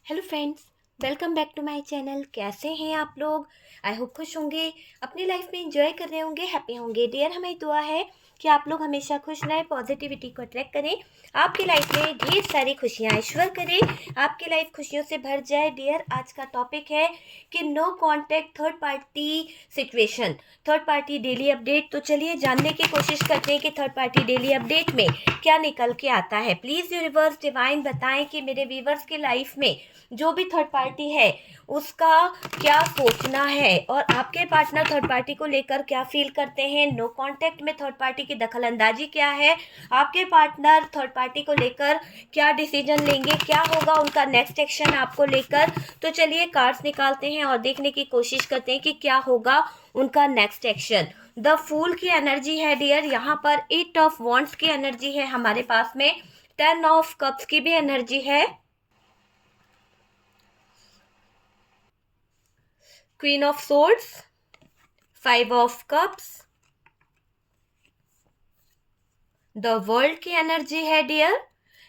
Hello friends, welcome back to my channel. कैसे हैं आप लोग? आई होप खुश होंगे, अपनी लाइफ में एंजॉय कर रहे होंगे, हैप्पी होंगे। डियर, हमारी दुआ है कि आप लोग हमेशा खुश रहें, पॉजिटिविटी को अट्रैक्ट करें, आपकी लाइफ में ढेर सारी खुशियाँ ऐश्वर्य करें, आपकी लाइफ खुशियों से भर जाए। डियर, आज का टॉपिक है कि no contact third party situation, third party daily update. तो चलिए जानने की कोशिश करते हैं कि थर्ड पार्टी डेली अपडेट में क्या निकल के आता है। प्लीज़ यूनिवर्स डिवाइन बताएं कि मेरे व्यूवर्स की लाइफ में जो भी थर्ड पार्टी है उसका क्या सोचना है और आपके पार्टनर थर्ड पार्टी को लेकर क्या फील करते हैं। नो कांटेक्ट में थर्ड पार्टी की दखलंदाजी क्या है, आपके पार्टनर थर्ड पार्टी को लेकर क्या डिसीजन लेंगे, क्या होगा उनका नेक्स्ट एक्शन आपको लेकर। तो चलिए कार्ड्स निकालते हैं और देखने की कोशिश करते हैं कि क्या होगा उनका नेक्स्ट एक्शन। द फूल की एनर्जी है डियर, यहाँ पर 8 ऑफ वॉन्ड्स की एनर्जी है हमारे पास में, 10 ऑफ कप्स की भी एनर्जी है, queen of swords, 5 of cups, the world की एनर्जी है डियर।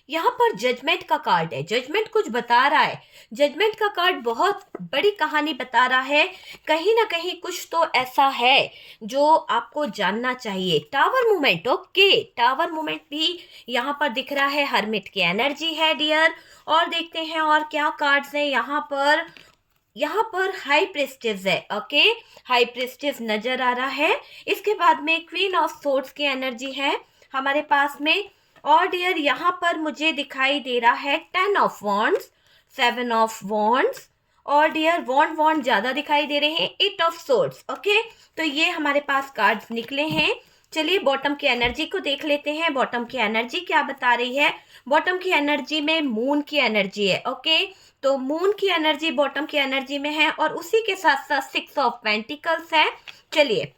यहाँ पर जजमेंट का कार्ड है, जजमेंट कुछ बता रहा है, जजमेंट का कार्ड बहुत बड़ी कहानी बता रहा है। कहीं ना कहीं कुछ तो ऐसा है जो आपको जानना चाहिए। Tower movement, okay, tower movement भी यहाँ पर दिख रहा है, हर्मिट की एनर्जी है डियर। और देखते हैं और क्या कार्ड्स हैं यहाँ पर। यहाँ पर हाई प्रेस्टिज है, ओके, हाई प्रेस्टिज नजर आ रहा है। इसके बाद में क्वीन ऑफ सोर्ड्स की एनर्जी है हमारे पास में। और डियर यहाँ पर मुझे दिखाई दे रहा है 10 ऑफ वॉन्ड्स, 7 ऑफ वॉन्ड्स, और डियर वॉन्ड वॉन्ड ज्यादा दिखाई दे रहे हैं, 8 ऑफ सोर्ड्स, ओके। तो ये हमारे पास कार्ड्स निकले हैं। चलिए बॉटम की एनर्जी को देख लेते हैं, बॉटम की एनर्जी क्या बता रही है। बॉटम की एनर्जी में मून की एनर्जी है, ओके। तो मून की एनर्जी बॉटम की एनर्जी में है और उसी के साथ साथ 6 ऑफ पेंटिकल्स है। चलिए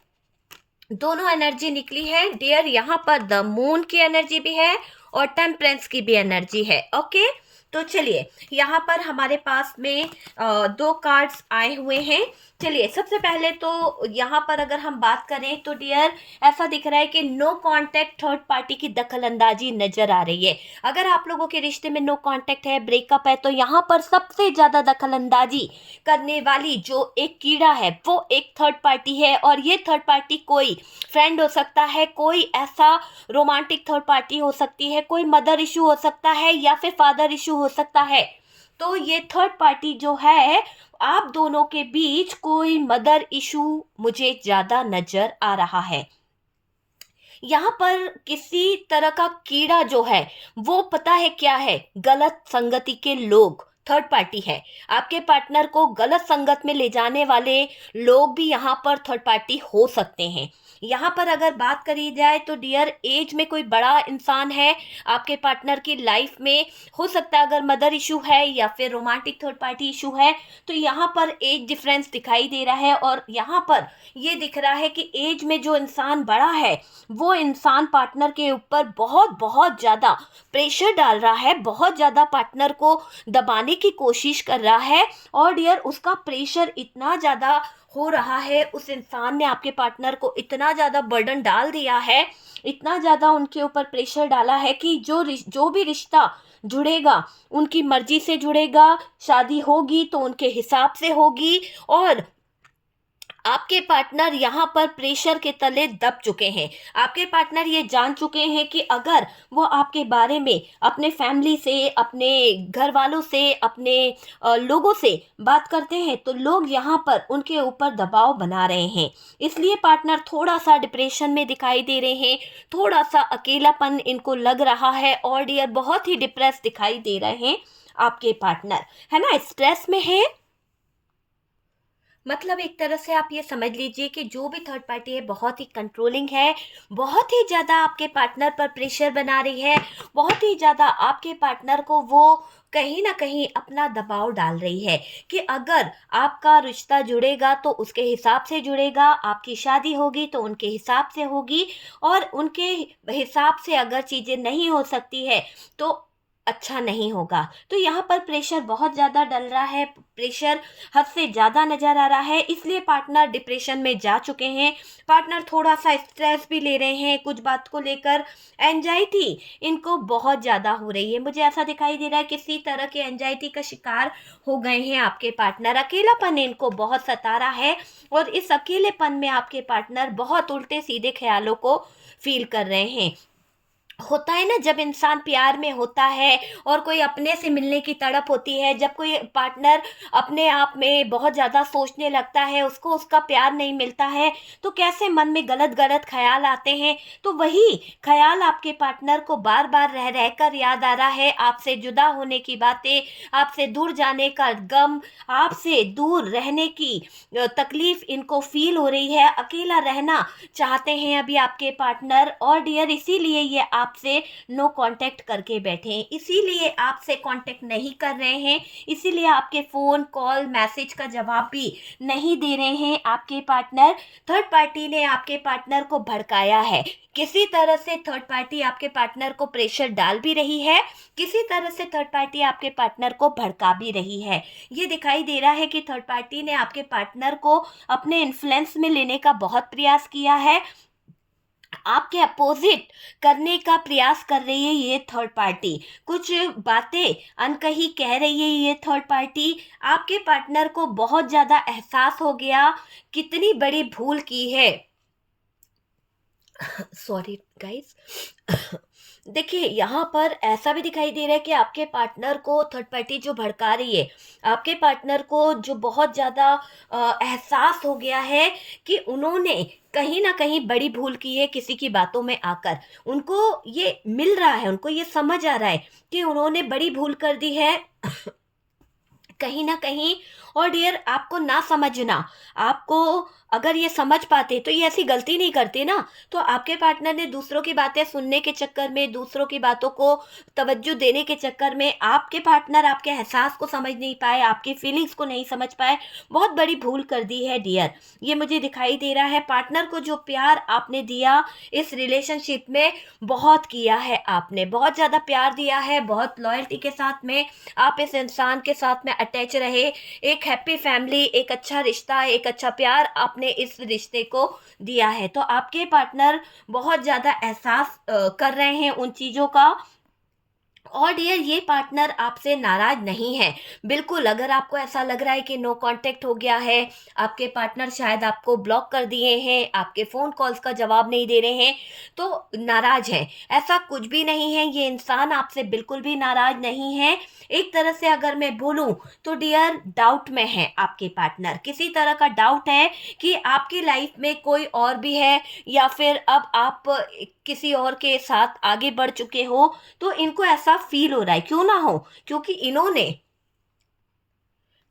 दोनों एनर्जी निकली है डियर, यहाँ पर द मून की एनर्जी भी है और टेम्परेंस की भी एनर्जी है, ओके। तो चलिए यहाँ पर हमारे पास में दो कार्ड्स आए हुए हैं। चलिए सबसे पहले तो यहाँ पर अगर हम बात करें तो डियर ऐसा दिख रहा है कि नो कांटेक्ट थर्ड पार्टी की दखल अंदाजी नजर आ रही है। अगर आप लोगों के रिश्ते में नो कांटेक्ट है, ब्रेकअप है, तो यहाँ पर सबसे ज्यादा दखल अंदाजी करने वाली जो एक कीड़ा है वो एक थर्ड पार्टी है। और ये थर्ड पार्टी कोई फ्रेंड हो सकता है, कोई ऐसा रोमांटिक थर्ड पार्टी हो सकती है, कोई मदर इशू हो सकता है या फिर फादर इशू हो सकता है। तो ये थर्ड पार्टी जो है आप दोनों के बीच कोई मदर इशू मुझे ज्यादा नजर आ रहा है। यहाँ पर किसी तरह का कीड़ा जो है वो पता है क्या है, गलत संगति के लोग थर्ड पार्टी है। आपके पार्टनर को गलत संगत में ले जाने वाले लोग भी यहाँ पर थर्ड पार्टी हो सकते हैं। यहाँ पर अगर बात करी जाए तो डियर एज में कोई बड़ा इंसान है आपके पार्टनर की लाइफ में, हो सकता है अगर मदर इशू है या फिर रोमांटिक थर्ड पार्टी इशू है तो यहाँ पर एज डिफरेंस दिखाई दे रहा है। और यहाँ पर ये दिख रहा है कि एज में जो इंसान बड़ा है वो इंसान पार्टनर के ऊपर बहुत बहुत ज़्यादा प्रेशर डाल रहा है, बहुत ज़्यादा पार्टनर को दबाने की कोशिश कर रहा है। और डियर उसका प्रेशर इतना ज़्यादा हो रहा है, उस इंसान ने आपके पार्टनर को इतना ज़्यादा बर्डन डाल दिया है, इतना ज़्यादा उनके ऊपर प्रेशर डाला है कि जो भी रिश्ता जुड़ेगा उनकी मर्जी से जुड़ेगा, शादी होगी तो उनके हिसाब से होगी। और आपके पार्टनर यहाँ पर प्रेशर के तले दब चुके हैं। आपके पार्टनर ये जान चुके हैं कि अगर वो आपके बारे में अपने फैमिली से, अपने घर वालों से, अपने लोगों से बात करते हैं तो लोग यहाँ पर उनके ऊपर दबाव बना रहे हैं। इसलिए पार्टनर थोड़ा सा डिप्रेशन में दिखाई दे रहे हैं, थोड़ा सा अकेलापन इनको लग रहा है और डियर बहुत ही डिप्रेस दिखाई दे रहे हैं आपके पार्टनर, है ना, स्ट्रेस में है। मतलब एक तरह से आप ये समझ लीजिए कि जो भी थर्ड पार्टी है बहुत ही कंट्रोलिंग है, बहुत ही ज़्यादा आपके पार्टनर पर प्रेशर बना रही है, बहुत ही ज़्यादा आपके पार्टनर को वो कहीं ना कहीं अपना दबाव डाल रही है कि अगर आपका रिश्ता जुड़ेगा तो उसके हिसाब से जुड़ेगा, आपकी शादी होगी तो उनके हिसाब से होगी, और उनके हिसाब से अगर चीज़ें नहीं हो सकती है तो अच्छा नहीं होगा। तो यहाँ पर प्रेशर बहुत ज़्यादा डल रहा है, प्रेशर हद से ज़्यादा नज़र आ रहा है, इसलिए पार्टनर डिप्रेशन में जा चुके हैं। पार्टनर थोड़ा सा स्ट्रेस भी ले रहे हैं कुछ बात को लेकर, एंजाइटी इनको बहुत ज़्यादा हो रही है। मुझे ऐसा दिखाई दे रहा है किसी तरह के एंजाइटी का शिकार हो गए हैं आपके पार्टनर। अकेलापन इनको बहुत सता रहा है और इस अकेलेपन में आपके पार्टनर बहुत उल्टे सीधे ख्यालों को फील कर रहे हैं। होता है ना, जब इंसान प्यार में होता है और कोई अपने से मिलने की तड़प होती है, जब कोई पार्टनर अपने आप में बहुत ज़्यादा सोचने लगता है, उसको उसका प्यार नहीं मिलता है, तो कैसे मन में गलत गलत ख्याल आते हैं। तो वही ख्याल आपके पार्टनर को बार बार रह रह कर याद आ रहा है, आपसे जुदा होने की बातें, आपसे दूर जाने का गम, आपसे दूर रहने की तकलीफ इनको फील हो रही है। अकेला रहना चाहते हैं अभी आपके पार्टनर, और डियर इसीलिए ये आपसे नो कांटेक्ट करके बैठे हैं, इसीलिए आपसे कांटेक्ट नहीं कर रहे हैं, इसीलिए आपके फ़ोन कॉल मैसेज का जवाब भी नहीं दे रहे हैं आपके पार्टनर। थर्ड पार्टी ने आपके पार्टनर को भड़काया है, किसी तरह से थर्ड पार्टी आपके पार्टनर को प्रेशर डाल भी रही है, किसी तरह से थर्ड पार्टी आपके पार्टनर को भड़का भी रही है। ये दिखाई दे रहा है कि थर्ड पार्टी ने आपके पार्टनर को अपने इन्फ्लुएंस में लेने का बहुत प्रयास किया है, आपके अपोजिट करने का प्रयास कर रही है ये थर्ड पार्टी, कुछ बातें अनकही कह रही है ये थर्ड पार्टी। आपके पार्टनर को बहुत ज़्यादा एहसास हो गया कितनी बड़ी भूल की है। Sorry guys. देखिए यहाँ पर ऐसा भी दिखाई दे रहा है कि आपके पार्टनर को थर्ड पार्टी जो भड़का रही है, आपके पार्टनर को जो बहुत ज़्यादा एहसास हो गया है कि उन्होंने कहीं ना कहीं बड़ी भूल की है किसी की बातों में आकर। उनको ये मिल रहा है, उनको ये समझ आ रहा है कि उन्होंने बड़ी भूल कर दी है कहीं ना कहीं। और डियर आपको ना समझना, आपको अगर ये समझ पाते तो ये ऐसी गलती नहीं करते ना। तो आपके पार्टनर ने दूसरों की बातें सुनने के चक्कर में, दूसरों की बातों को तवज्जो देने के चक्कर में, आपके पार्टनर आपके एहसास को समझ नहीं पाए, आपकी फीलिंग्स को नहीं समझ पाए, बहुत बड़ी भूल कर दी है डियर। ये मुझे दिखाई दे रहा है पार्टनर को जो प्यार आपने दिया इस रिलेशनशिप में, बहुत किया है आपने, बहुत ज़्यादा प्यार दिया है, बहुत लॉयल्टी के साथ में आप इस इंसान के साथ में अटैच रहे। एक हैप्पी फैमिली, एक अच्छा रिश्ता, एक अच्छा प्यार आपने इस रिश्ते को दिया है। तो आपके पार्टनर बहुत ज़्यादा एहसास कर रहे हैं उन चीज़ों का। और डियर ये पार्टनर आपसे नाराज नहीं है बिल्कुल। अगर आपको ऐसा लग रहा है कि नो कांटेक्ट हो गया है, आपके पार्टनर शायद आपको ब्लॉक कर दिए हैं, आपके फ़ोन कॉल्स का जवाब नहीं दे रहे हैं, तो नाराज हैं, ऐसा कुछ भी नहीं है। ये इंसान आपसे बिल्कुल भी नाराज नहीं है। एक तरह से अगर मैं बोलूं तो डियर डाउट में है आपके पार्टनर, किसी तरह का डाउट है कि आपकी लाइफ में कोई और भी है, या फिर अब आप किसी और के साथ आगे बढ़ चुके हो। तो इनको ऐसा फील हो रहा है, क्यों ना हो, क्योंकि इन्होंने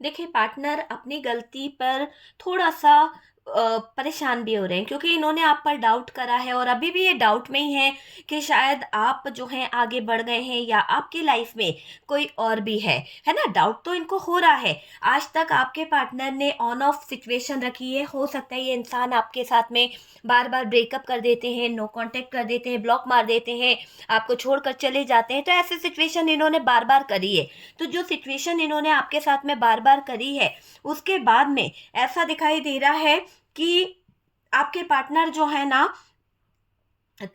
देखिए पार्टनर अपनी गलती पर थोड़ा सा परेशान भी हो रहे हैं, क्योंकि इन्होंने आप पर डाउट करा है और अभी भी ये डाउट में ही है कि शायद आप जो हैं आगे बढ़ गए हैं या आपकी लाइफ में कोई और भी है ना। डाउट तो इनको हो रहा है। आज तक आपके पार्टनर ने ऑन ऑफ सिचुएशन रखी है, हो सकता है ये इंसान आपके साथ में बार बार ब्रेकअप कर देते हैं, नो कांटेक्ट कर देते हैं, ब्लॉक मार देते हैं, आपको छोड़कर चले जाते हैं। तो ऐसी सिचुएशन इन्होंने बार बार करी है। तो जो सिचुएशन इन्होंने आपके साथ में बार बार करी है, उसके बाद में ऐसा दिखाई दे रहा है कि आपके पार्टनर जो है ना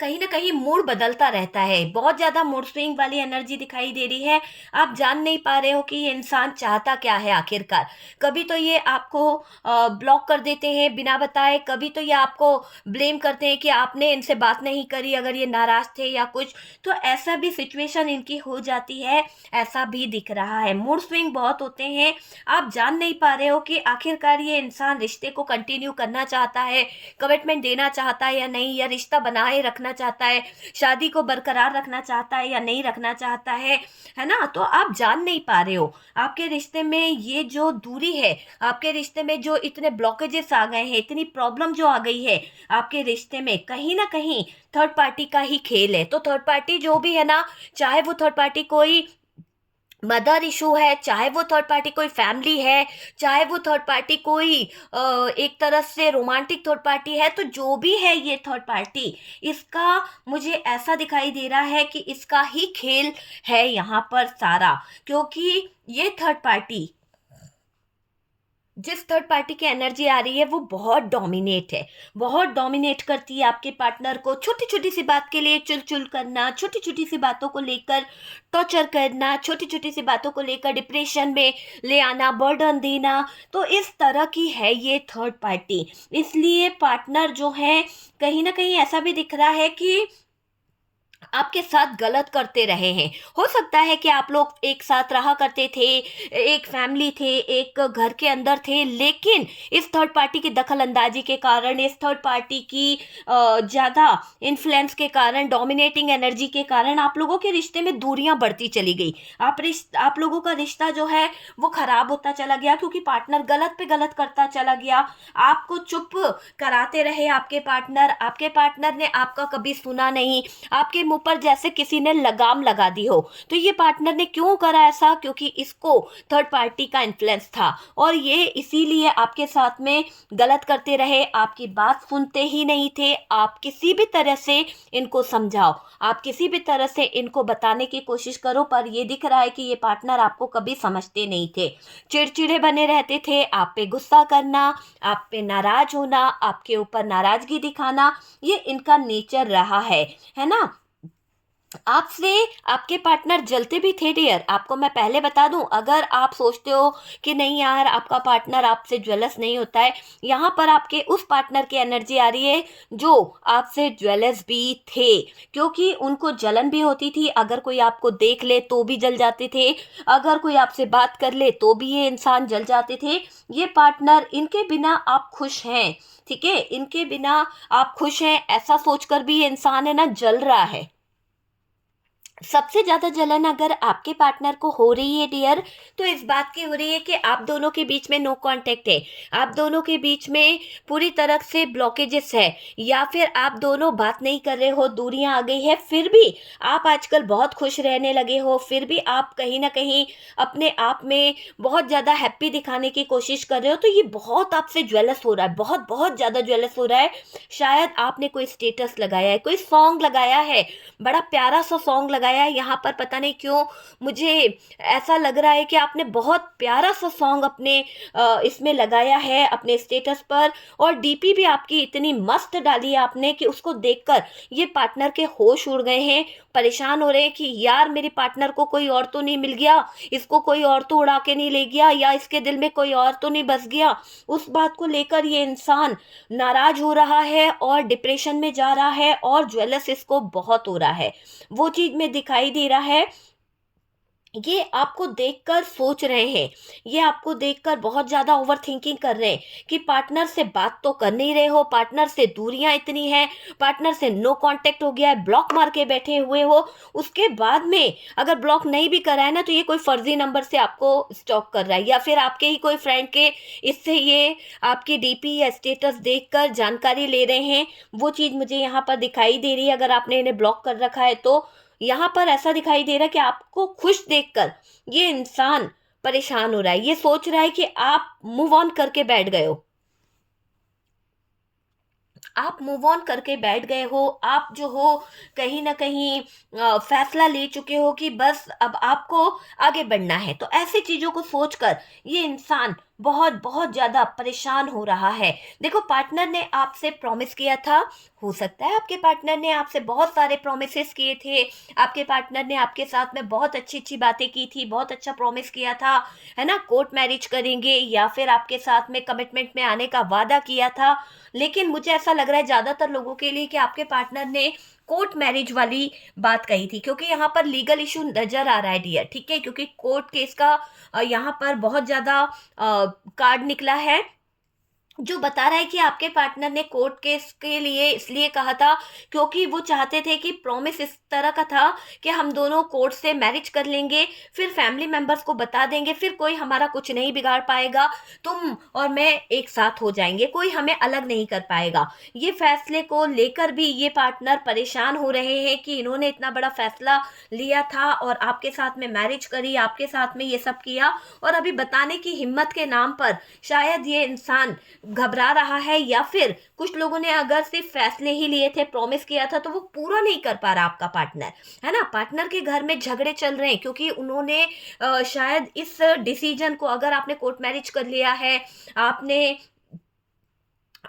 कहीं ना कहीं मूड बदलता रहता है, बहुत ज़्यादा मूड स्विंग वाली एनर्जी दिखाई दे रही है। आप जान नहीं पा रहे हो कि ये इंसान चाहता क्या है आखिरकार। कभी तो ये आपको ब्लॉक कर देते हैं बिना बताए, कभी तो ये आपको ब्लेम करते हैं कि आपने इनसे बात नहीं करी अगर ये नाराज़ थे या कुछ। तो ऐसा भी सिचुएशन इनकी हो जाती है, ऐसा भी दिख रहा है। मूड स्विंग बहुत होते हैं। आप जान नहीं पा रहे हो कि आखिरकार ये इंसान रिश्ते को कंटिन्यू करना चाहता है, कमिटमेंट देना चाहता है या नहीं, या रिश्ता बनाए रखना चाहता है, शादी को बरकरार रखना चाहता है या नहीं रखना चाहता है ना। तो आप जान नहीं पा रहे हो आपके रिश्ते में ये जो दूरी है, आपके रिश्ते में जो इतने ब्लॉकेजेस आ गए हैं, इतनी प्रॉब्लम जो आ गई है आपके रिश्ते में, कहीं ना कहीं थर्ड पार्टी का ही खेल है। तो थर्ड पार्टी जो भी है ना, चाहे वो थर्ड पार्टी कोई मदर इशू है, चाहे वो थर्ड पार्टी कोई फैमिली है, चाहे वो थर्ड पार्टी कोई एक तरह से रोमांटिक थर्ड पार्टी है, तो जो भी है ये थर्ड पार्टी, इसका मुझे ऐसा दिखाई दे रहा है कि इसका ही खेल है यहाँ पर सारा। क्योंकि ये थर्ड पार्टी, जिस थर्ड पार्टी की एनर्जी आ रही है वो बहुत डोमिनेट है, बहुत डोमिनेट करती है आपके पार्टनर को। छोटी छोटी सी बात के लिए चुल करना, छोटी छोटी सी बातों को लेकर टॉर्चर करना, छोटी छोटी सी बातों को लेकर डिप्रेशन में ले आना, बर्डन देना। तो इस तरह की है ये थर्ड पार्टी। इसलिए पार्टनर जो है, कहीं ना कहीं ऐसा भी दिख रहा है कि आपके साथ गलत करते रहे हैं। हो सकता है कि आप लोग एक साथ रहा करते थे, एक फैमिली थे, एक घर के अंदर थे, लेकिन इस थर्ड पार्टी की दखल अंदाजी के कारण, इस थर्ड पार्टी की ज़्यादा इन्फ्लुएंस के कारण, डोमिनेटिंग एनर्जी के कारण आप लोगों के रिश्ते में दूरियां बढ़ती चली गई। आप लोगों का रिश्ता जो है वो खराब होता चला गया, क्योंकि पार्टनर गलत पे गलत करता चला गया। आपको चुप कराते रहे आपके पार्टनर ने आपका कभी सुना नहीं, आपके मुंह पर जैसे किसी ने लगाम लगा दी हो। तो ये पार्टनर ने क्यों करा ऐसा? क्योंकि इसको थर्ड पार्टी का इन्फ्लुएंस था, और ये इसीलिए आपके साथ में गलत करते रहे। आपकी बात सुनते ही नहीं थे। आप किसी भी तरह से इनको समझाओ, आप किसी भी तरह से इनको बताने की कोशिश करो, पर ये दिख रहा है कि ये पार्टनर आपको कभी समझते नहीं थे। चिड़चिड़े बने रहते थे, आप पे गुस्सा करना, आप पे नाराज होना, आपके ऊपर नाराजगी दिखाना, ये इनका नेचर रहा है ना। आपसे आपके पार्टनर जलते भी थे डियर। आपको मैं पहले बता दूं, अगर आप सोचते हो कि नहीं यार आपका पार्टनर आपसे ज्वेलस नहीं होता है, यहाँ पर आपके उस पार्टनर की एनर्जी आ रही है जो आपसे ज्वेलस भी थे। क्योंकि उनको जलन भी होती थी, अगर कोई आपको देख ले तो भी जल जाते थे, अगर कोई आपसे बात कर ले तो भी ये इंसान जल जाते थे। ये पार्टनर, इनके बिना आप खुश हैं, ठीक है, इनके बिना आप खुश हैं ऐसा सोचकर भी ये इंसान है ना जल रहा है। सबसे ज्यादा जलन अगर आपके पार्टनर को हो रही है डियर, तो इस बात की हो रही है कि आप दोनों के बीच में नो कांटेक्ट है, आप दोनों के बीच में पूरी तरह से ब्लॉकेजेस है, या फिर आप दोनों बात नहीं कर रहे हो, दूरियां आ गई है। फिर भी आप आजकल बहुत खुश रहने लगे हो, फिर भी आप कहीं ना कहीं अपने आप में बहुत ज्यादा हैप्पी दिखाने की कोशिश कर रहे हो। तो ये बहुत आपसे ज्वेलस हो रहा है, बहुत बहुत ज्यादा ज्वेलस हो रहा है। शायद आपने कोई स्टेटस लगाया है, कोई सॉन्ग लगाया है, बड़ा प्यारा सा सॉन्ग लगाया है यहाँ पर। पता नहीं क्यों मुझे ऐसा लग रहा है कि आपने बहुत प्यारा सा सॉन्ग अपने इसमें लगाया है अपने स्टेटस पर, और डीपी भी आपकी इतनी मस्त डाली है आपने कि उसको देखकर ये पार्टनर के होश उड़ गए हैं, परेशान हो रहे हैं कि यार मेरे पार्टनर को कोई और तो नहीं मिल गया, इसको कोई और तो उड़ा के नहीं ले गया, या इसके दिल में कोई और तो नहीं बस गया। उस बात को लेकर ये इंसान नाराज हो रहा है और डिप्रेशन में जा रहा है, और ज्वेलस इसको बहुत हो रहा है। वो चीज में दिखाई दे रहा है। ये आपको देखकर सोच रहे हैं, ये आपको देखकर बहुत ज्यादा ओवर थिंकिंग कर रहे हैं कि पार्टनर से बात तो कर नहीं रहे हो, पार्टनर से दूरियां इतनी हैं, पार्टनर से नो कांटेक्ट हो गया है, ब्लॉक मार के बैठे हुए हो। उसके बाद में अगर ब्लॉक नहीं भी करा है ना, तो ये कोई फर्जी नंबर से आपको स्टॉक कर रहा है, या फिर आपके ही कोई फ्रेंड के इससे ये आपकी डीपी या स्टेटस देखकर जानकारी ले रहे हैं। वो चीज मुझे यहाँ पर दिखाई दे रही है। अगर आपने इन्हें ब्लॉक कर रखा है तो यहाँ पर ऐसा दिखाई दे रहा है कि आपको खुश देखकर ये इंसान परेशान हो रहा है, ये सोच रहा है कि आप मूव ऑन करके बैठ गए हो, आप मूव ऑन करके बैठ गए हो, आप जो हो कहीं ना कहीं फैसला ले चुके हो कि बस अब आपको आगे बढ़ना है। तो ऐसी चीजों को सोचकर ये इंसान बहुत बहुत ज्यादा परेशान हो रहा है। देखो, पार्टनर ने आपसे प्रॉमिस किया था, हो सकता है आपके पार्टनर ने आपसे बहुत सारे प्रोमिसेस किए थे, आपके पार्टनर ने आपके साथ में बहुत अच्छी अच्छी बातें की थी, बहुत अच्छा प्रॉमिस किया था, है ना, कोर्ट मैरिज करेंगे, या फिर आपके साथ में कमिटमेंट में आने का वादा किया था। लेकिन मुझे ऐसा लग रहा है ज्यादातर लोगों के लिए कि आपके पार्टनर ने कोर्ट मैरिज वाली बात कही थी, क्योंकि यहाँ पर लीगल इशू नजर आ रहा है डियर, ठीक है, क्योंकि कोर्ट केस का यहाँ पर बहुत ज्यादा कार्ड निकला है। जो बता रहा है कि आपके पार्टनर ने कोर्ट केस के लिए इसलिए कहा था क्योंकि वो चाहते थे कि प्रॉमिस इस तरह का था कि हम दोनों कोर्ट से मैरिज कर लेंगे, फिर फैमिली मेंबर्स को बता देंगे, फिर कोई हमारा कुछ नहीं बिगाड़ पाएगा, तुम और मैं एक साथ हो जाएंगे, कोई हमें अलग नहीं कर पाएगा। ये फैसले को लेकर भी ये पार्टनर परेशान हो रहे हैं कि इन्होंने इतना बड़ा फैसला लिया था और आपके साथ में मैरिज करी, आपके साथ में ये सब किया, और अभी बताने की हिम्मत के नाम पर शायद ये इंसान घबरा रहा है, या फिर कुछ लोगों ने अगर सिर्फ फैसले ही लिए थे, प्रॉमिस किया था, तो वो पूरा नहीं कर पा रहा आपका पार्टनर, है ना। पार्टनर के घर में झगड़े चल रहे हैं क्योंकि उन्होंने शायद इस डिसीजन को, अगर आपने कोर्ट मैरिज कर लिया है, आपने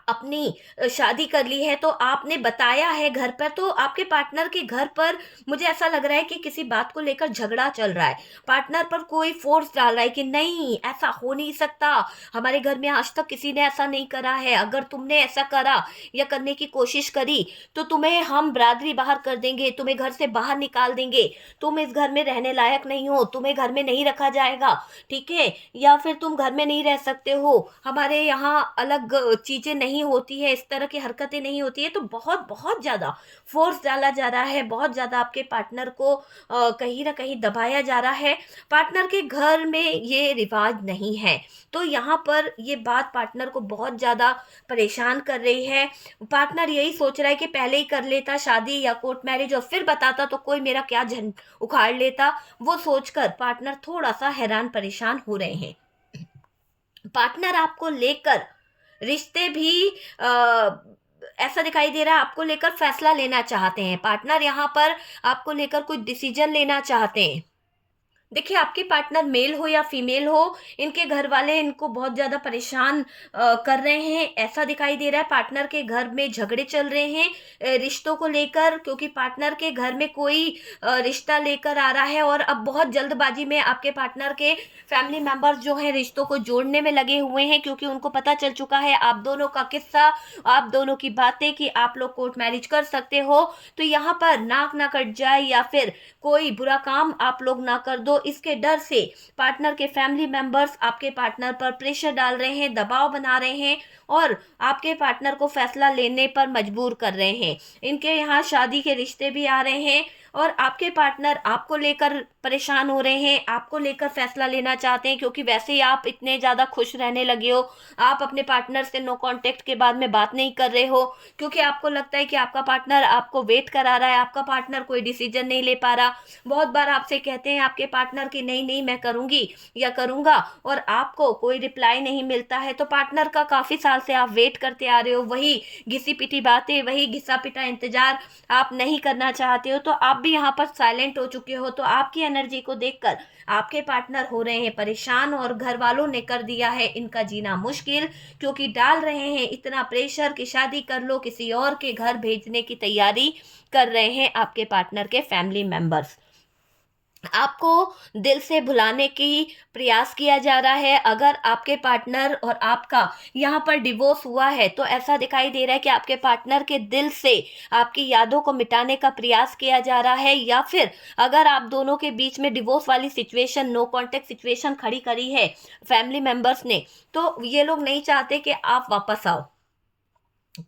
अपनी शादी कर ली है, तो आपने बताया है घर पर, तो आपके पार्टनर के घर पर मुझे ऐसा लग रहा है कि किसी बात को लेकर झगड़ा चल रहा है। पार्टनर पर कोई फोर्स डाल रहा है कि नहीं, ऐसा हो नहीं सकता, हमारे घर में आज तक किसी ने ऐसा नहीं करा है, अगर तुमने ऐसा करा या करने की कोशिश करी तो तुम्हें हम बरादरी बाहर कर देंगे, तुम्हें घर से बाहर निकाल देंगे, तुम इस घर में रहने लायक नहीं हो, तुम्हें घर में नहीं रखा जाएगा, ठीक है, या फिर तुम घर में नहीं रह सकते हो, हमारे यहाँ अलग चीजें नहीं होती है, इस तरह की हरकतें नहीं होती है। तो बहुत बहुत ज्यादा फोर्स डाला जा रहा है, बहुत ज्यादा आपके पार्टनर को कहीं ना कहीं दबाया जा रहा है। पार्टनर के घर में ये रिवाज नहीं है, तो यहाँ पर ये बात पार्टनर को बहुत ज्यादा परेशान कर रही है। पार्टनर यही सोच रहा है कि पहले ही कर लेता शादी या कोर्ट मैरिज और फिर बताता तो कोई मेरा क्या झंड उखाड़ लेता, वो सोचकर पार्टनर थोड़ा सा हैरान परेशान हो रहे हैं। पार्टनर आपको लेकर रिश्ते भी ऐसा दिखाई दे रहा है, आपको लेकर फैसला लेना चाहते हैं पार्टनर, यहाँ पर आपको लेकर कुछ डिसीजन लेना चाहते हैं। देखिए, आपके पार्टनर मेल हो या फीमेल हो, इनके घर वाले इनको बहुत ज्यादा परेशान कर रहे हैं, ऐसा दिखाई दे रहा है। पार्टनर के घर में झगड़े चल रहे हैं रिश्तों को लेकर, क्योंकि पार्टनर के घर में कोई रिश्ता लेकर आ रहा है, और अब बहुत जल्दबाजी में आपके पार्टनर के फैमिली मेंबर्स जो हैं रिश्तों को जोड़ने में लगे हुए हैं, क्योंकि उनको पता चल चुका है आप दोनों का किस्सा, आप दोनों की बातें कि आप लोग कोर्ट मैरिज कर सकते हो। तो यहाँ पर नाक ना कट जाए या फिर कोई बुरा काम आप लोग ना कर दो, इसके डर से पार्टनर के फैमिली मेंबर्स आपके पार्टनर पर प्रेशर डाल रहे हैं, दबाव बना रहे हैं, और आपके पार्टनर को फैसला लेने पर मजबूर कर रहे हैं। इनके यहाँ शादी के रिश्ते भी आ रहे हैं, और आपके पार्टनर आपको लेकर परेशान हो रहे हैं, आपको लेकर फैसला लेना चाहते हैं, क्योंकि वैसे ही आप इतने ज़्यादा खुश रहने लगे हो, आप अपने पार्टनर से नो कांटेक्ट के बाद में बात नहीं कर रहे हो, क्योंकि आपको लगता है कि आपका पार्टनर आपको वेट करा रहा है, आपका पार्टनर कोई डिसीजन नहीं ले पा रहा। बहुत बार आपसे कहते हैं आपके पार्टनर कि नहीं नहीं मैं करूंगी या करूंगा, और आपको कोई रिप्लाई नहीं मिलता है, तो पार्टनर का काफी साल से आप वेट करते आ रहे हो, वही घिसी पिटी बातें, वही घिसा पिटा इंतजार आप नहीं करना चाहते हो, तो आप भी यहाँ पर साइलेंट हो चुके हो। तो आपकी एनर्जी को देखकर आपके पार्टनर हो रहे हैं परेशान, और घर वालों ने कर दिया है इनका जीना मुश्किल, क्योंकि डाल रहे हैं इतना प्रेशर कि शादी कर लो, किसी और के घर भेजने की तैयारी कर रहे हैं आपके पार्टनर के फैमिली मेंबर्स। आपको दिल से भुलाने की प्रयास किया जा रहा है। अगर आपके पार्टनर और आपका यहाँ पर डिवोर्स हुआ है, तो ऐसा दिखाई दे रहा है कि आपके पार्टनर के दिल से आपकी यादों को मिटाने का प्रयास किया जा रहा है, या फिर अगर आप दोनों के बीच में डिवोर्स वाली सिचुएशन, नो कॉन्टेक्ट सिचुएशन खड़ी करी है फैमिली मेंबर्स ने, तो ये लोग नहीं चाहते कि आप वापस आओ,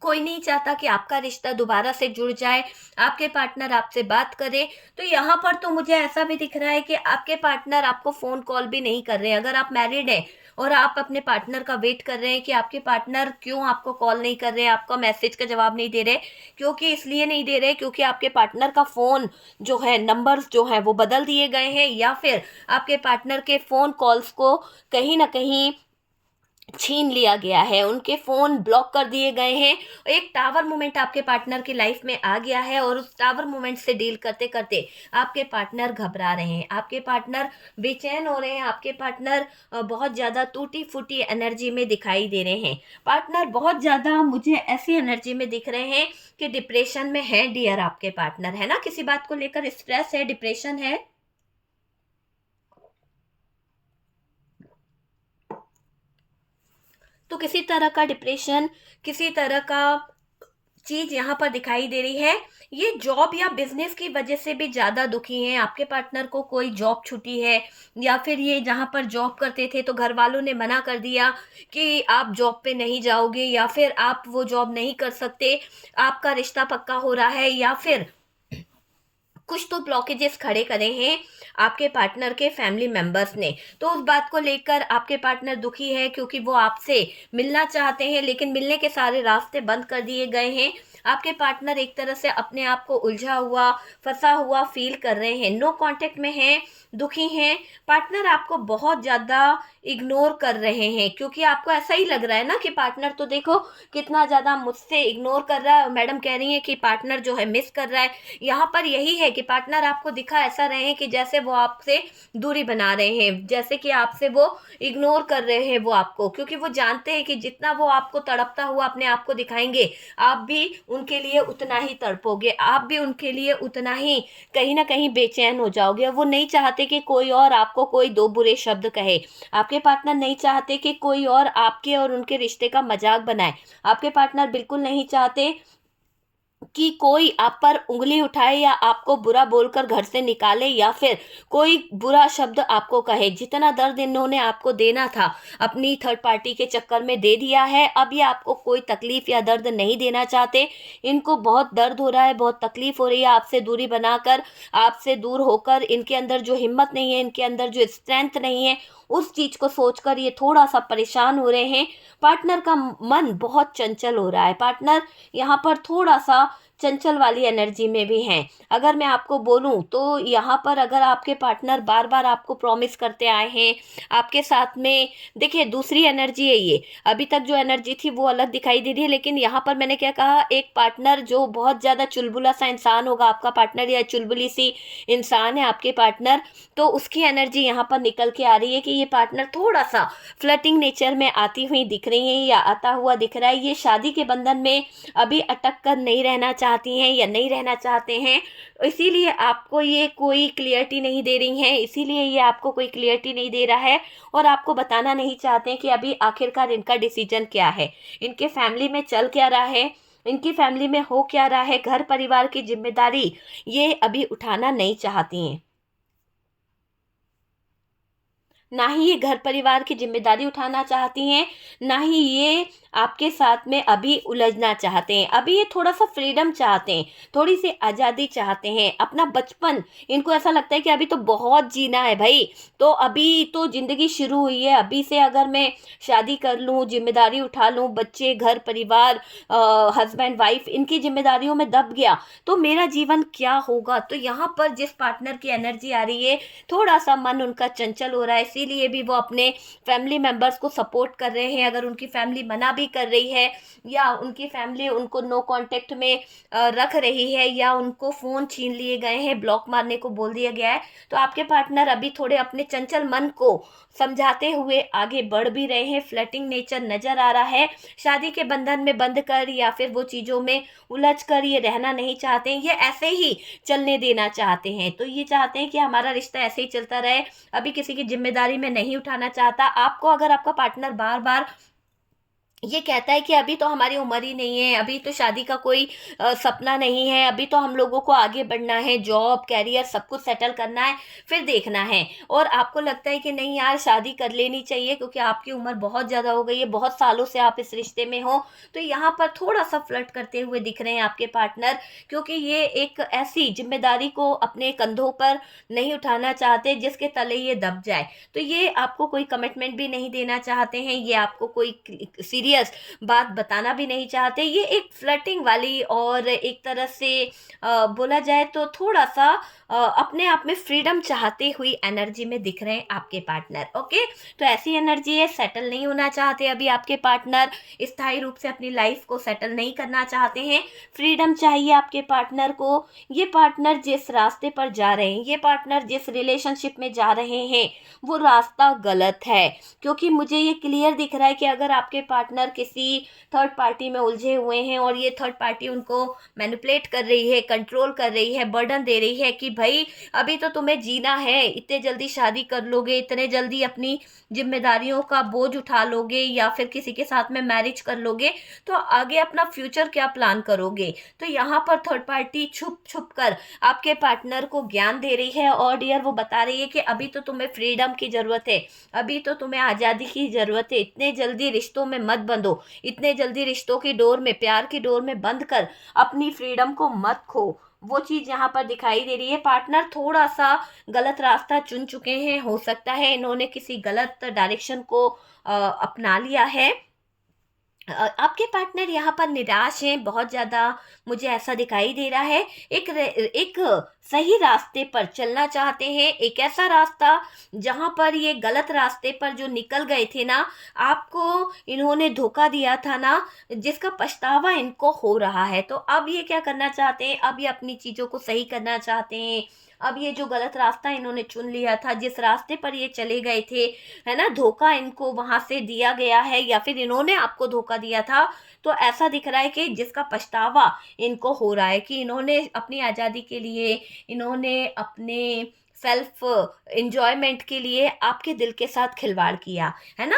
कोई नहीं चाहता कि आपका रिश्ता दोबारा से जुड़ जाए, आपके पार्टनर आपसे बात करे। तो यहाँ पर तो मुझे ऐसा भी दिख रहा है कि आपके पार्टनर आपको फोन कॉल भी नहीं कर रहे हैं। अगर आप मैरिड हैं और आप अपने पार्टनर का वेट कर रहे हैं कि आपके पार्टनर क्यों आपको कॉल नहीं कर रहे हैं, आपका मैसेज का जवाब नहीं दे रहे, क्योंकि इसलिए नहीं दे रहे क्योंकि आपके पार्टनर का फोन जो है, नंबर्स जो है वो बदल दिए गए हैं, या फिर आपके पार्टनर के फोन कॉल्स को कहीं ना कहीं छीन लिया गया है, उनके फोन ब्लॉक कर दिए गए हैं। एक टावर मोमेंट आपके पार्टनर की लाइफ में आ गया है, और उस टावर मोमेंट से डील करते करते आपके पार्टनर घबरा रहे हैं, आपके पार्टनर बेचैन हो रहे हैं, आपके पार्टनर बहुत ज्यादा टूटी फूटी एनर्जी में दिखाई दे रहे हैं। पार्टनर बहुत ज्यादा मुझे ऐसी एनर्जी में दिख रहे हैं कि डिप्रेशन में है डियर आपके पार्टनर, है ना, किसी बात को लेकर स्ट्रेस है, डिप्रेशन है। तो किसी तरह का डिप्रेशन, किसी तरह का चीज यहाँ पर दिखाई दे रही है, ये जॉब या बिजनेस की वजह से भी ज्यादा दुखी हैं। आपके पार्टनर को कोई जॉब छुट्टी है, या फिर ये जहाँ पर जॉब करते थे तो घर वालों ने मना कर दिया कि आप जॉब पे नहीं जाओगे, या फिर आप वो जॉब नहीं कर सकते, आपका रिश्ता पक्का हो रहा है, या फिर कुछ तो ब्लॉकेजेस खड़े करे हैं आपके पार्टनर के फैमिली मेंबर्स ने। तो उस बात को लेकर आपके पार्टनर दुखी है, क्योंकि वो आपसे मिलना चाहते हैं लेकिन मिलने के सारे रास्ते बंद कर दिए गए हैं। आपके पार्टनर एक तरह से अपने आप को उलझा हुआ, फंसा हुआ फील कर रहे हैं, नो कांटेक्ट में हैं, दुखी हैं। पार्टनर आपको बहुत ज़्यादा इग्नोर कर रहे हैं, क्योंकि आपको ऐसा ही लग रहा है ना कि पार्टनर तो देखो कितना ज़्यादा मुझसे इग्नोर कर रहा है। मैडम कह रही हैं कि पार्टनर जो है मिस कर रहा है। यहाँ पर यही है कि पार्टनर आपको दिखा ऐसा रहे हैं कि जैसे वो आपसे दूरी बना रहे हैं, जैसे कि आपसे वो इग्नोर कर रहे हैं वो आपको, क्योंकि वो जानते हैं कि जितना वो आपको तड़पता हुआ अपने आप को दिखाएंगे, आप भी उनके लिए उतना ही तड़पोगे, आप भी उनके लिए उतना ही कहीं ना कहीं बेचैन हो जाओगे। वो नहीं चाहते कि कोई और आपको कोई दो बुरे शब्द कहे। आपके पार्टनर नहीं चाहते कि कोई और आपके और उनके रिश्ते का मजाक बनाए। आपके पार्टनर बिल्कुल नहीं चाहते कि कोई आप पर उंगली उठाए या आपको बुरा बोलकर घर से निकाले, या फिर कोई बुरा शब्द आपको कहे। जितना दर्द इन्होंने आपको देना था अपनी थर्ड पार्टी के चक्कर में दे दिया है। अब ये आपको कोई तकलीफ या दर्द नहीं देना चाहते। इनको बहुत दर्द हो रहा है, बहुत तकलीफ हो रही है आपसे दूरी बनाकर, आपसे दूर होकर। इनके अंदर जो हिम्मत नहीं है, इनके अंदर जो स्ट्रेंथ नहीं है, उस चीज को सोचकर ये थोड़ा सा परेशान हो रहे हैं। पार्टनर का मन बहुत चंचल हो रहा है। पार्टनर यहाँ पर थोड़ा सा चंचल वाली एनर्जी में भी हैं। अगर मैं आपको बोलूं तो यहाँ पर अगर आपके पार्टनर बार बार आपको प्रॉमिस करते आए हैं आपके साथ में, देखिए दूसरी एनर्जी है ये। अभी तक जो एनर्जी थी वो अलग दिखाई दे रही है, लेकिन यहाँ पर मैंने क्या कहा, एक पार्टनर जो बहुत ज़्यादा चुलबुला सा इंसान होगा आपका पार्टनर, या चुलबुली सी इंसान है आपके पार्टनर, तो उसकी एनर्जी यहाँ पर निकल के आ रही है कि ये पार्टनर थोड़ा सा फ्लर्टिंग नेचर में आती हुई दिख रही है या आता हुआ दिख रहा है। ये शादी के बंधन में अभी अटक कर नहीं रहना चाहती हैं या नहीं रहना चाहते हैं, इसीलिए आपको ये कोई क्लियरिटी नहीं दे रही हैं, इसीलिए ये आपको कोई क्लियरिटी नहीं दे रहा है और आपको बताना नहीं चाहते कि अभी आखिरकार इनका डिसीजन क्या है, इनके फैमिली में चल क्या रहा है, इनकी फैमिली में हो क्या रहा है। घर परिवार की जिम्मेदारी ये अभी उठाना नहीं चाहती हैं, ना ही ये घर परिवार की जिम्मेदारी उठाना चाहती हैं, ना ही ये आपके साथ में अभी उलझना चाहते हैं। अभी ये थोड़ा सा फ्रीडम चाहते हैं, थोड़ी सी आज़ादी चाहते हैं, अपना बचपन। इनको ऐसा लगता है कि अभी तो बहुत जीना है भाई, तो अभी तो ज़िंदगी शुरू हुई है, अभी से अगर मैं शादी कर लूँ, जिम्मेदारी उठा लूँ, बच्चे, घर परिवार, हस्बैंड वाइफ, इनकी जिम्मेदारियों में दब गया तो मेरा जीवन क्या होगा। तो यहाँ पर जिस पार्टनर की एनर्जी आ रही है, थोड़ा सा मन उनका चंचल हो रहा है, इसीलिए भी वो अपने फैमिली मेंबर्स को सपोर्ट कर रहे हैं। अगर उनकी फैमिली मना भी कर रही है या उनकी फैमिली उनको नो कांटेक्ट में रख रही है या उनको फ़ोन छीन लिए गए हैं, ब्लॉक मारने को बोल दिया गया है, तो आपके पार्टनर अभी थोड़े अपने चंचल मन को समझाते हुए आगे बढ़ भी रहे हैं। फ्लर्टिंग नेचर नज़र आ रहा है। शादी के बंधन में बंध कर या फिर वो चीज़ों में उलझ कर ये रहना नहीं चाहते हैं, ये ऐसे ही चलने देना चाहते हैं। तो ये चाहते हैं कि हमारा रिश्ता ऐसे ही चलता रहे, अभी किसी की जिम्मेदारी में नहीं उठाना चाहता। आपको अगर आपका पार्टनर बार बार ये कहता है कि अभी तो हमारी उम्र ही नहीं है, अभी तो शादी का कोई सपना नहीं है, अभी तो हम लोगों को आगे बढ़ना है, जॉब कैरियर सब कुछ सेटल करना है, फिर देखना है, और आपको लगता है कि नहीं यार शादी कर लेनी चाहिए क्योंकि आपकी उम्र बहुत ज़्यादा हो गई है, बहुत सालों से आप इस रिश्ते में हो, तो यहाँ पर थोड़ा सा फ्लर्ट करते हुए दिख रहे हैं आपके पार्टनर, क्योंकि ये एक ऐसी जिम्मेदारी को अपने कंधों पर नहीं उठाना चाहते जिसके तले ये दब जाए। तो ये आपको कोई कमिटमेंट भी नहीं देना चाहते हैं, ये आपको कोई सीरियस बात बताना भी नहीं चाहते। ये एक फ्लर्टिंग वाली और एक तरह से बोला जाए तो थोड़ा सा अपने आप में फ्रीडम चाहते हुई एनर्जी में दिख रहे हैं आपके पार्टनर। ओके, तो ऐसी एनर्जी है, सेटल नहीं होना चाहते अभी आपके पार्टनर, स्थायी रूप से अपनी लाइफ को सेटल नहीं करना चाहते हैं, फ्रीडम चाहिए आपके पार्टनर को। ये पार्टनर जिस रास्ते पर जा रहे हैं, ये पार्टनर जिस रिलेशनशिप में जा रहे हैं, वो रास्ता गलत है, क्योंकि मुझे ये क्लियर दिख रहा है कि अगर आपके पार्टनर किसी थर्ड पार्टी में उलझे हुए हैं और ये थर्ड पार्टी उनको मैनिपुलेट कर रही है, कंट्रोल कर रही है, बर्डन दे रही है कि भाई अभी तो तुम्हें जीना है, इतने जल्दी शादी कर लोगे, इतने जल्दी अपनी जिम्मेदारियों का बोझ उठा लोगे या फिर किसी के साथ में मैरिज कर लोगे तो आगे अपना फ्यूचर क्या प्लान करोगे। तो यहाँ पर थर्ड पार्टी छुप छुप कर आपके पार्टनर को ज्ञान दे रही है और डियर वो बता रही है कि अभी तो तुम्हें फ्रीडम की जरूरत है, अभी तो तुम्हें आज़ादी की जरूरत है, इतने जल्दी रिश्तों में मत बंधो, इतने जल्दी रिश्तों की डोर में, प्यार की डोर में बंद कर अपनी फ्रीडम को मत खो। वो चीज यहाँ पर दिखाई दे रही है। पार्टनर थोड़ा सा गलत रास्ता चुन चुके हैं, हो सकता है इन्होंने किसी गलत डायरेक्शन को अपना लिया है। आपके पार्टनर यहाँ पर निराश हैं बहुत ज़्यादा, मुझे ऐसा दिखाई दे रहा है। एक सही रास्ते पर चलना चाहते हैं, एक ऐसा रास्ता जहाँ पर ये गलत रास्ते पर जो निकल गए थे ना, आपको इन्होंने धोखा दिया था ना, जिसका पछतावा इनको हो रहा है। तो अब ये क्या करना चाहते हैं, अब ये अपनी चीज़ों को सही करना चाहते हैं। अब ये जो गलत रास्ता इन्होंने चुन लिया था, जिस रास्ते पर ये चले गए थे, है ना, धोखा इनको वहां से दिया गया है या फिर इन्होंने आपको धोखा दिया था, तो ऐसा दिख रहा है कि जिसका पछतावा इनको हो रहा है कि इन्होंने अपनी आज़ादी के लिए, इन्होंने अपने सेल्फ एंजॉयमेंट के लिए आपके दिल के साथ खिलवाड़ किया, है ना,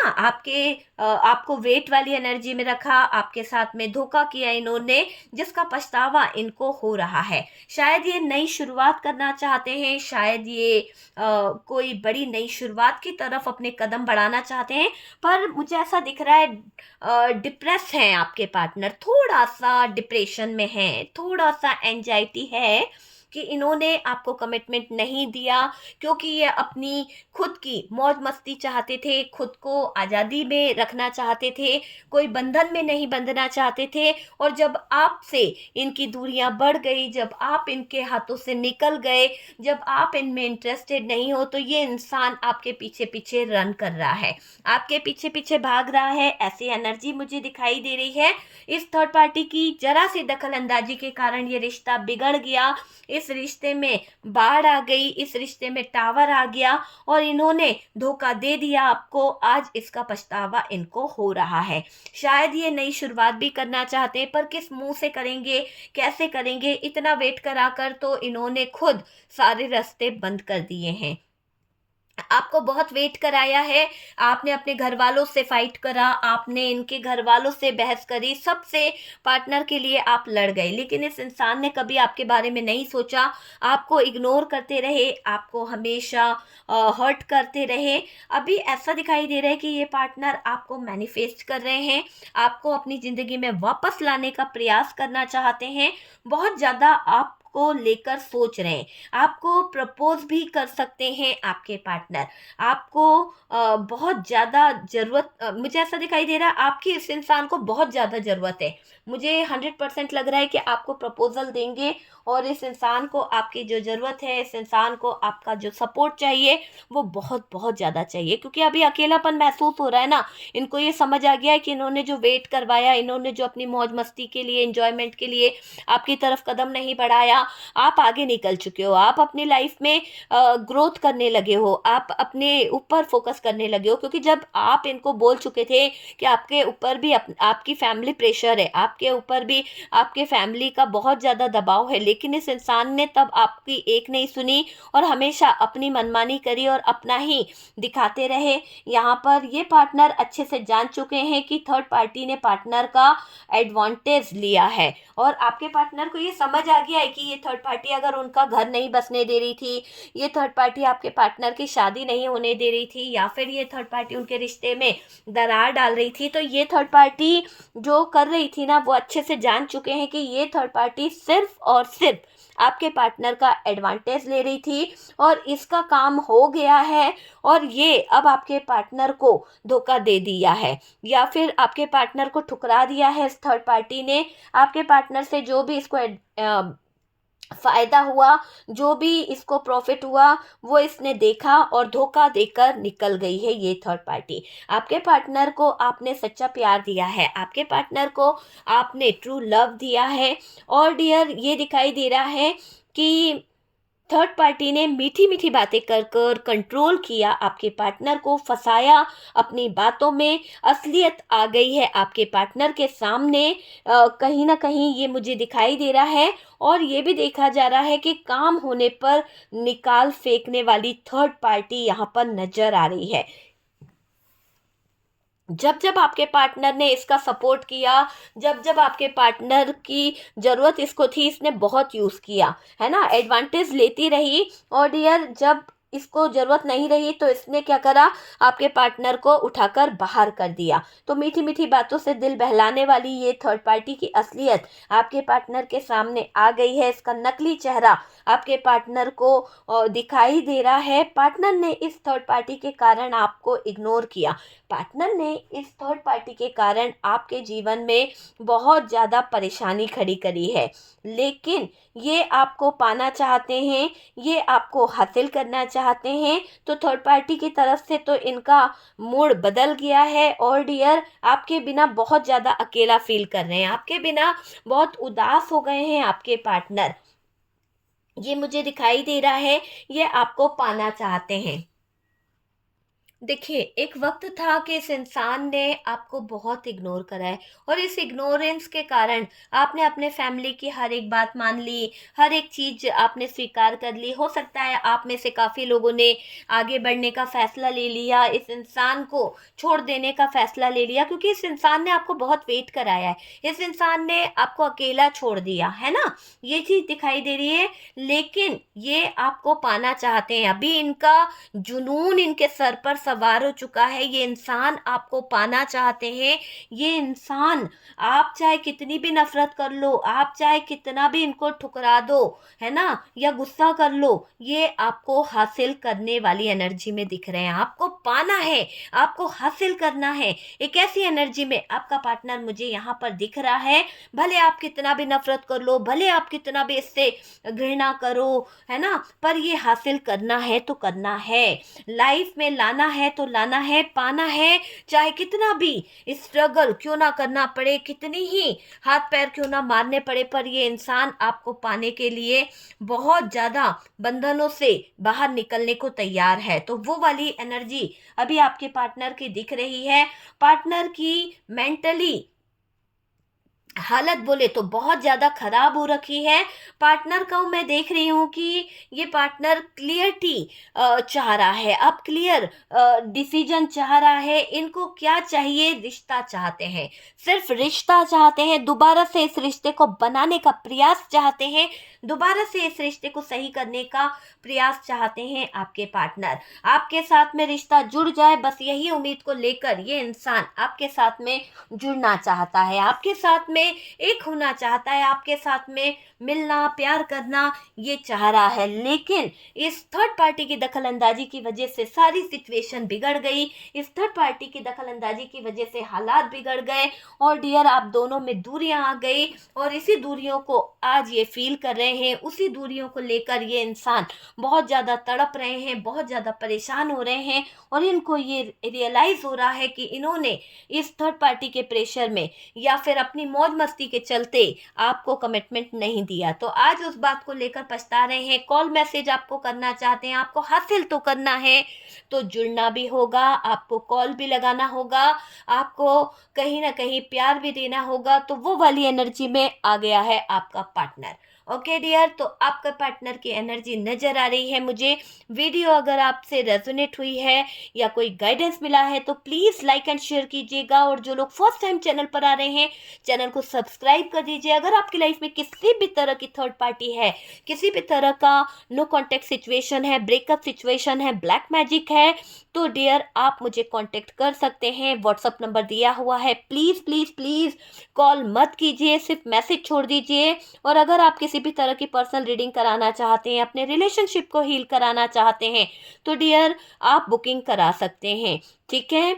आपको वेट वाली एनर्जी में रखा, आपके साथ में धोखा किया इन्होंने, जिसका पछतावा इनको हो रहा है। शायद ये नई शुरुआत करना चाहते हैं, शायद ये कोई बड़ी नई शुरुआत की तरफ अपने कदम बढ़ाना चाहते हैं, पर मुझे ऐसा दिख रहा है डिप्रेस हैं आपके पार्टनर, थोड़ा सा डिप्रेशन में है, थोड़ा सा एंजाइटी है कि इन्होंने आपको कमिटमेंट नहीं दिया, क्योंकि ये अपनी खुद की मौज मस्ती चाहते थे, खुद को आज़ादी में रखना चाहते थे, कोई बंधन में नहीं बंधना चाहते थे। और जब आपसे इनकी दूरियां बढ़ गई, जब आप इनके हाथों से निकल गए, जब आप इनमें इंटरेस्टेड नहीं हो, तो ये इंसान आपके पीछे पीछे रन कर रहा है, आपके पीछे पीछे भाग रहा है, ऐसी एनर्जी मुझे दिखाई दे रही है। इस थर्ड पार्टी की जरा सी दखल अंदाजी के कारण ये रिश्ता बिगड़ गया, इस रिश्ते में बाढ़ आ गई, इस रिश्ते में टावर आ गया और इन्होंने धोखा दे दिया आपको। आज इसका पछतावा इनको हो रहा है। शायद ये नई शुरुआत भी करना चाहते हैं, पर किस मुंह से करेंगे, कैसे करेंगे, इतना वेट कराकर तो इन्होंने खुद सारे रास्ते बंद कर दिए हैं। आपको बहुत वेट कराया है, आपने अपने घर वालों से फाइट करा, आपने इनके घर वालों से बहस करी, सबसे पार्टनर के लिए आप लड़ गए, लेकिन इस इंसान ने कभी आपके बारे में नहीं सोचा, आपको इग्नोर करते रहे, आपको हमेशा हर्ट करते रहे। अभी ऐसा दिखाई दे रहा है कि ये पार्टनर आपको मैनिफेस्ट कर रहे हैं, आपको अपनी ज़िंदगी में वापस लाने का प्रयास करना चाहते हैं, बहुत ज़्यादा आप को लेकर सोच रहे हैं, आपको प्रपोज भी कर सकते हैं आपके पार्टनर, आपको बहुत ज़्यादा ज़रूरत, मुझे ऐसा दिखाई दे रहा है आपकी इस इंसान को बहुत ज़्यादा ज़रूरत है। मुझे 100% लग रहा है कि आपको प्रपोजल देंगे और इस इंसान को आपकी जो ज़रूरत है, इस इंसान को आपका जो सपोर्ट चाहिए वो बहुत बहुत ज़्यादा चाहिए, क्योंकि अभी अकेलापन महसूस हो रहा है ना। इनको ये समझ आ गया है कि इन्होंने जो वेट करवाया, इन्होंने जो अपनी मौज मस्ती के लिए, एंजॉयमेंट के लिए आपकी तरफ कदम नहीं बढ़ाया, आप आगे निकल चुके हो, आप अपनी लाइफ में ग्रोथ करने लगे हो, आप अपने ऊपर फोकस करने लगे हो, क्योंकि जब आप इनको बोल चुके थे कि आपके ऊपर भी आपकी फैमिली प्रेशर है, आपके ऊपर भी आपके फैमिली का बहुत ज़्यादा दबाव है, लेकिन इस इंसान ने तब आपकी एक नहीं सुनी और हमेशा अपनी मनमानी करी और अपना ही दिखाते रहे। यहाँ पर ये पार्टनर अच्छे से जान चुके हैं कि थर्ड पार्टी ने पार्टनर का एडवांटेज लिया है और आपके पार्टनर को ये समझ आ गया है कि ये थर्ड पार्टी अगर उनका घर नहीं बसने दे रही थी, ये थर्ड पार्टी आपके पार्टनर की शादी नहीं होने दे रही थी, या फिर ये थर्ड पार्टी उनके रिश्ते में दरार डाल रही थी, तो ये थर्ड पार्टी जो कर रही थी ना, वो अच्छे से जान चुके हैं कि ये थर्ड पार्टी सिर्फ और सिर्फ आपके पार्टनर का एडवांटेज ले रही थी और इसका काम हो गया है और ये अब आपके पार्टनर को धोखा दे दिया है या फिर आपके पार्टनर को ठुकरा दिया है इस थर्ड पार्टी ने। आपके पार्टनर से जो भी इसको फायदा हुआ, जो भी इसको प्रॉफिट हुआ, वो इसने देखा और धोखा देकर निकल गई है ये थर्ड पार्टी। आपके पार्टनर को आपने सच्चा प्यार दिया है, आपके पार्टनर को आपने ट्रू लव दिया है और डियर ये दिखाई दे रहा है कि थर्ड पार्टी ने मीठी मीठी बातें कर कर कंट्रोल किया, आपके पार्टनर को फंसाया अपनी बातों में, असलियत आ गई है आपके पार्टनर के सामने। कहीं ना कहीं ये मुझे दिखाई दे रहा है, और ये भी देखा जा रहा है कि काम होने पर निकाल फेंकने वाली थर्ड पार्टी यहाँ पर नजर आ रही है। जब जब आपके पार्टनर ने इसका सपोर्ट किया, जब जब आपके पार्टनर की ज़रूरत इसको थी, इसने बहुत यूज़ किया, है ना, एडवांटेज लेती रही। और डियर, जब इसको ज़रूरत नहीं रही तो इसने क्या करा, आपके पार्टनर को उठाकर बाहर कर दिया। तो मीठी मीठी बातों से दिल बहलाने वाली ये थर्ड पार्टी की असलियत आपके पार्टनर के सामने आ गई है। इसका नकली चेहरा आपके पार्टनर को दिखाई दे रहा है। पार्टनर ने इस थर्ड पार्टी के कारण आपको इग्नोर किया, पार्टनर ने इस थर्ड पार्टी के कारण आपके जीवन में बहुत ज़्यादा परेशानी खड़ी करी है। लेकिन ये आपको पाना चाहते हैं, ये आपको हासिल करना चाहते हैं, तो थर्ड पार्टी की तरफ से तो इनका मूड बदल गया है। और डियर, आपके बिना बहुत ज़्यादा अकेला फील कर रहे हैं, आपके बिना बहुत उदास हो गए हैं आपके पार्टनर। ये मुझे दिखाई दे रहा है, ये आपको पाना चाहते हैं। देखिए, एक वक्त था कि इस इंसान ने आपको बहुत इग्नोर करा है, और इस इग्नोरेंस के कारण आपने अपने फैमिली की हर एक बात मान ली, हर एक चीज़ आपने स्वीकार कर ली। हो सकता है आप में से काफ़ी लोगों ने आगे बढ़ने का फ़ैसला ले लिया, इस इंसान को छोड़ देने का फ़ैसला ले लिया, क्योंकि इस इंसान ने आपको बहुत वेट कराया है, इस इंसान ने आपको अकेला छोड़ दिया है ना, ये चीज़ दिखाई दे रही है। लेकिन ये आपको पाना चाहते हैं, अभी इनका जुनून इनके सर पर सवार हो चुका है, ये इंसान आपको पाना चाहते हैं। ये इंसान, आप चाहे कितनी भी नफरत कर लो, आप चाहे कितना भी इनको ठुकरा दो, है ना, या गुस्सा कर लो, ये आपको हासिल करने वाली एनर्जी में दिख रहे हैं। आपको पाना है, आपको हासिल करना है। एक ऐसी एनर्जी में आपका पार्टनर मुझे यहाँ पर दिख रहा है। भले आप कितना भी नफरत कर लो, भले आप कितना भी इससे घृणा करो, है ना, पर ये हासिल करना है तो करना है, लाइफ में लाना है तो लाना है, पाना है, चाहे कितना भी स्ट्रगल क्यों ना करना पड़े, कितनी ही हाथ पैर क्यों ना मारने पड़े, पर ये इंसान आपको पाने के लिए बहुत ज़्यादा बंधनों से बाहर निकलने को तैयार है। तो वो वाली एनर्जी अभी आपके पार्टनर की दिख रही है। पार्टनर की मेंटली हालत बोले तो बहुत ज़्यादा खराब हो रखी है। पार्टनर का मैं देख रही हूँ कि ये पार्टनर क्लियरिटी चाह रहा है, अब क्लियर डिसीजन चाह रहा है। इनको क्या चाहिए, रिश्ता चाहते हैं, सिर्फ रिश्ता चाहते हैं, दोबारा से इस रिश्ते को बनाने का प्रयास चाहते हैं, दोबारा से इस रिश्ते को सही करने का प्रयास चाहते हैं। आपके पार्टनर आपके साथ में रिश्ता जुड़ जाए, बस यही उम्मीद को लेकर ये इंसान आपके साथ में जुड़ना चाहता है, आपके साथ में एक होना चाहता है, आपके साथ में मिलना, प्यार करना ये चाह रहा है। लेकिन इस थर्ड पार्टी की दखलंदाजी की वजह से सारी सिचुएशन बिगड़ गई, इस थर्ड पार्टी की दखलंदाजी की वजह से हालात बिगड़ गए, और डियर, आप दोनों में दूरियां आ गई, और इसी दूरियों को आज ये फील कर रहे हैं। उसी दूरियों को लेकर ये इंसान बहुत ज़्यादा तड़प रहे हैं, बहुत ज़्यादा परेशान हो रहे हैं, और इनको ये रियलाइज़ हो रहा है कि इन्होंने इस थर्ड पार्टी के प्रेशर में या फिर अपनी मौज मस्ती के चलते आपको कमिटमेंट नहीं दिया, तो आज उस बात को लेकर पछता रहे हैं। कॉल मैसेज आपको करना चाहते हैं, आपको हासिल तो करना है, तो जुड़ना भी होगा, आपको कॉल भी लगाना होगा, आपको कहीं ना कहीं प्यार भी देना होगा। तो वो वाली एनर्जी में आ गया है आपका पार्टनर। ओके डियर, तो आपका पार्टनर की एनर्जी नज़र आ रही है मुझे। वीडियो अगर आपसे रेजोनेट हुई है या कोई गाइडेंस मिला है तो प्लीज़ लाइक एंड शेयर कीजिएगा, और जो लोग फर्स्ट टाइम चैनल पर आ रहे हैं, चैनल को सब्सक्राइब कर दीजिए। अगर आपकी लाइफ में किसी भी तरह की थर्ड पार्टी है, किसी भी तरह का नो कॉन्टेक्ट सिचुएशन है, ब्रेकअप सिचुएशन है, ब्लैक मैजिक है, तो डियर आप मुझे कांटेक्ट कर सकते हैं। व्हाट्सअप नंबर दिया हुआ है, प्लीज़ प्लीज़ प्लीज़ कॉल मत कीजिए, सिर्फ मैसेज छोड़ दीजिए। और अगर आप किसी भी तरह की पर्सनल रीडिंग कराना चाहते हैं, अपने रिलेशनशिप को हील कराना चाहते हैं, तो डियर आप बुकिंग करा सकते हैं, ठीक है,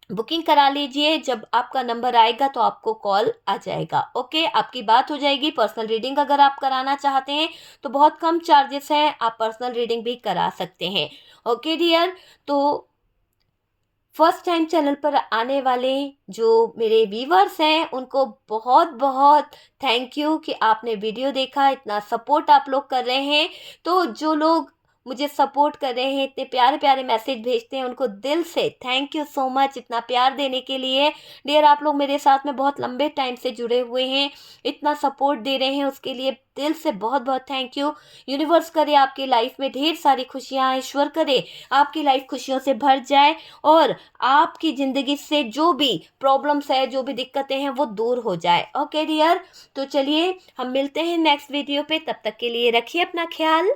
बुकिंग करा लीजिए। जब आपका नंबर आएगा तो आपको कॉल आ जाएगा। ओके, आपकी बात हो जाएगी। पर्सनल रीडिंग अगर आप कराना चाहते हैं तो बहुत कम चार्जेस हैं, आप पर्सनल रीडिंग भी करा सकते हैं। ओके डियर, तो फर्स्ट टाइम चैनल पर आने वाले जो मेरे व्यूवर्स हैं उनको बहुत बहुत थैंक यू कि आपने वीडियो देखा, इतना सपोर्ट आप लोग कर रहे हैं। तो जो लोग मुझे सपोर्ट कर रहे हैं, इतने प्यारे प्यारे मैसेज भेजते हैं, उनको दिल से थैंक यू सो मच इतना प्यार देने के लिए। डियर, आप लोग मेरे साथ में बहुत लंबे टाइम से जुड़े हुए हैं, इतना सपोर्ट दे रहे हैं, उसके लिए दिल से बहुत बहुत थैंक यू। यूनिवर्स करे आपकी लाइफ में ढेर सारी खुशियाँ, ईश्वर करे आपकी लाइफ खुशियों से भर जाए और आपकी ज़िंदगी से जो भी प्रॉब्लम्स है, जो भी दिक्कतें हैं, वो दूर हो जाए। ओके डियर, तो चलिए हम मिलते हैं नेक्स्ट वीडियो पे, तब तक के लिए रखिए अपना ख्याल।